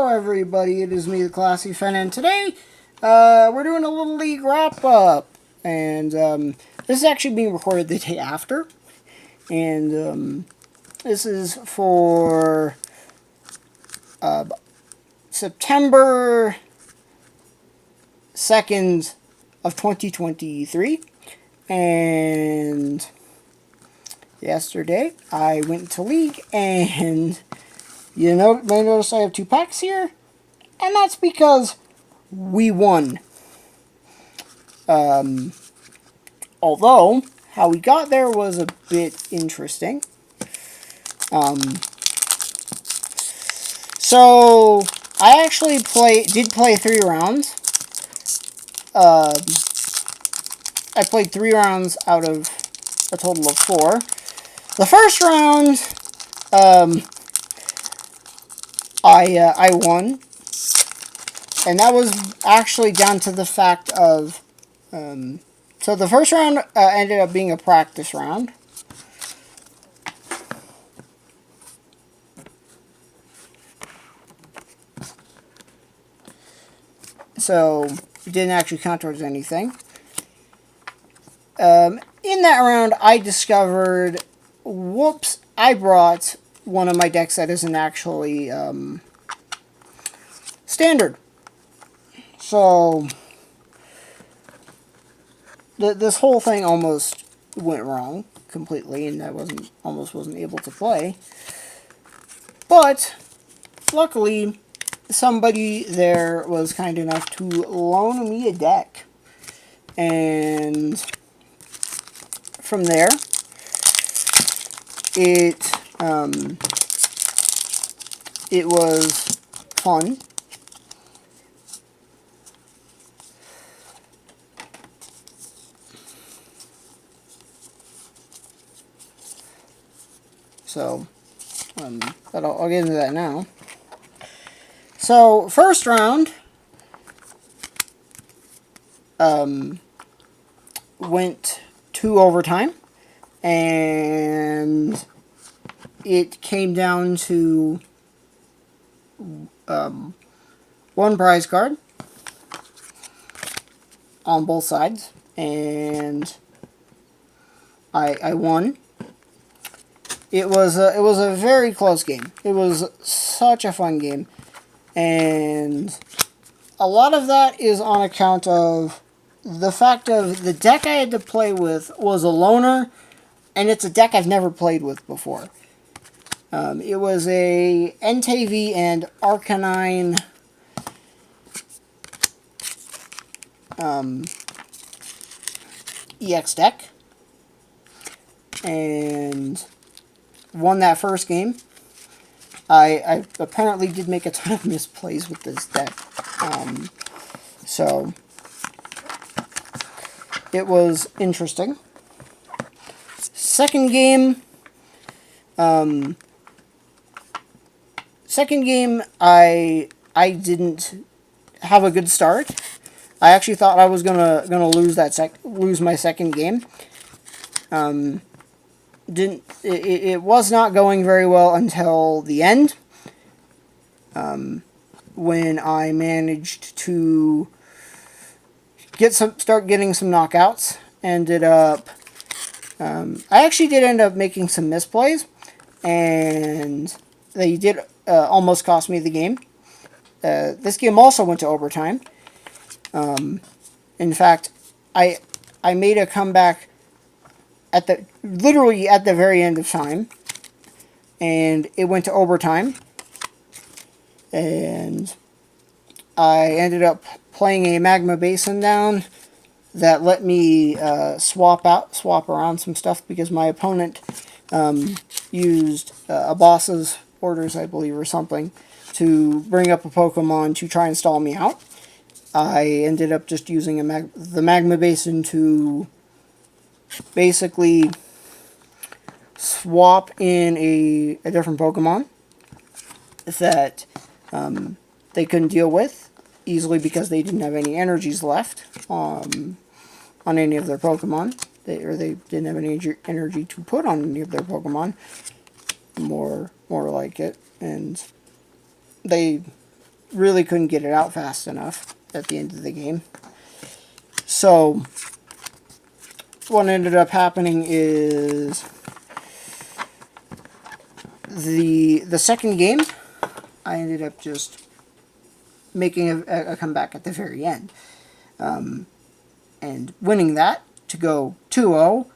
everybody, it is me, the Classy Fen, and today we're doing a Little League wrap-up, and this is actually being recorded the day after, and this is for September 2nd of 2023, and yesterday I went to League, and you may notice I have 2 packs here, and that's because we won. Although, how we got there was a bit interesting. So, I actually did play 3 rounds. I played 3 rounds out of a total of 4. The first round, I won, and that was actually down to the fact of, so the first round ended up being a practice round. So, it didn't actually count towards anything. In that round, I discovered, whoops, I brought one of my decks that isn't actually standard. So, this whole thing almost went wrong completely, and I almost wasn't able to play. But, luckily, somebody there was kind enough to loan me a deck. And from there, it was fun. So, I'll get into that now. So, first round went to overtime, and it came down to 1 prize card on both sides, and I won. It was a very close game. It was such a fun game, and a lot of that is on account of the fact of the deck I had to play with was a loner, and it's a deck I've never played with before. It was a NTV and Arcanine EX deck, and won that first game. I apparently did make a ton of misplays with this deck. So, it was interesting. Second game, I didn't have a good start. I actually thought I was gonna lose my second game. It was not going very well until the end, when I managed to start getting some knockouts. Ended up, I actually did end up making some misplays, and they did almost cost me the game. This game also went to overtime. In fact, I made a comeback literally at the very end of time, and it went to overtime, and I ended up playing a Magma Basin down that let me swap around some stuff, because my opponent used a boss's orders, I believe, or something, to bring up a Pokemon to try and stall me out. I ended up just using the Magma Basin to basically swap in a different Pokemon that they couldn't deal with easily, because they didn't have any energies left on any of their Pokemon. They didn't have any energy to put on any of their Pokemon. More like it. And they really couldn't get it out fast enough at the end of the game. So what ended up happening is the second game, I ended up just making a comeback at the very end. And winning that to go 2-0.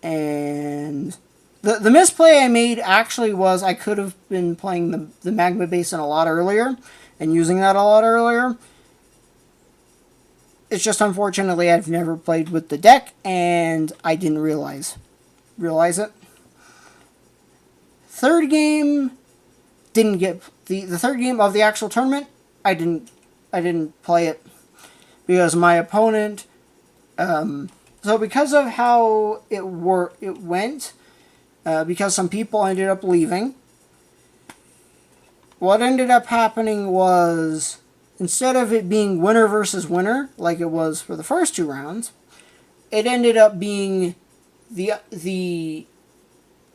And the misplay I made actually was I could have been playing the Magma Basin a lot earlier and using that a lot earlier. It's just unfortunately I've never played with the deck and I didn't realize it. Third game didn't get the third game of the actual tournament. I didn't play it because my opponent. So because of how it went, because some people ended up leaving. What ended up happening was, instead of it being winner versus winner like it was for the first 2 rounds, it ended up being the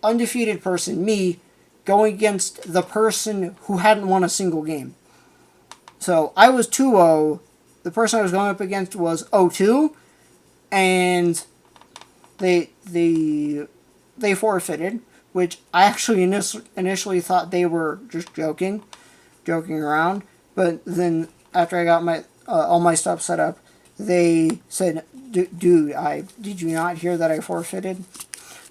undefeated person, me, going against the person who hadn't won a single game. So I was 2-0. The person I was going up against was 0-2, and they forfeited, which I actually initially thought they were just joking around. But then after I got my all my stuff set up, they said, "Dude, did you not hear that I forfeited?"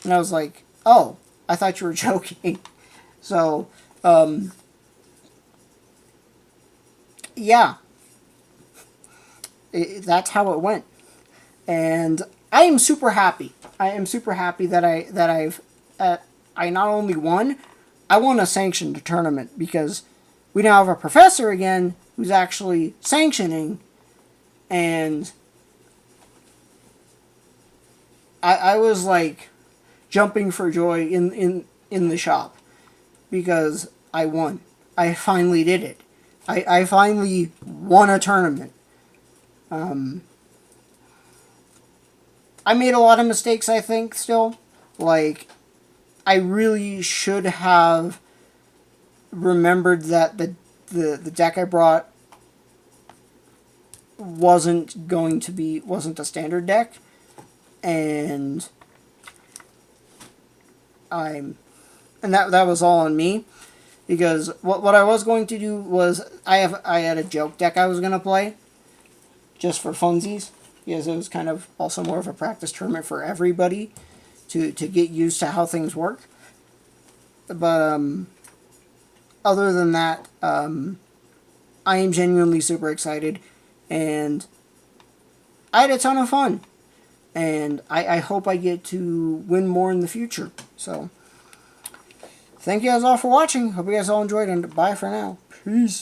And I was like, "Oh, I thought you were joking." So, yeah, that's how it went, and I am super happy. I am super happy that I not only won, I won a sanctioned tournament, because we now have a professor again who's actually sanctioning, and I was like jumping for joy in the shop because I won. I finally did it. I finally won a tournament. I made a lot of mistakes, I think, still. Like, I really should have remembered that the deck I brought wasn't a standard deck. And that was all on me. Because what I was going to do was, I had a joke deck I was going to play, just for funsies, because it was kind of also more of a practice tournament for everybody to get used to how things work. But other than that, I am genuinely super excited, and I had a ton of fun, and I hope I get to win more in the future. So thank you guys all for watching. Hope you guys all enjoyed, and bye for now. Peace.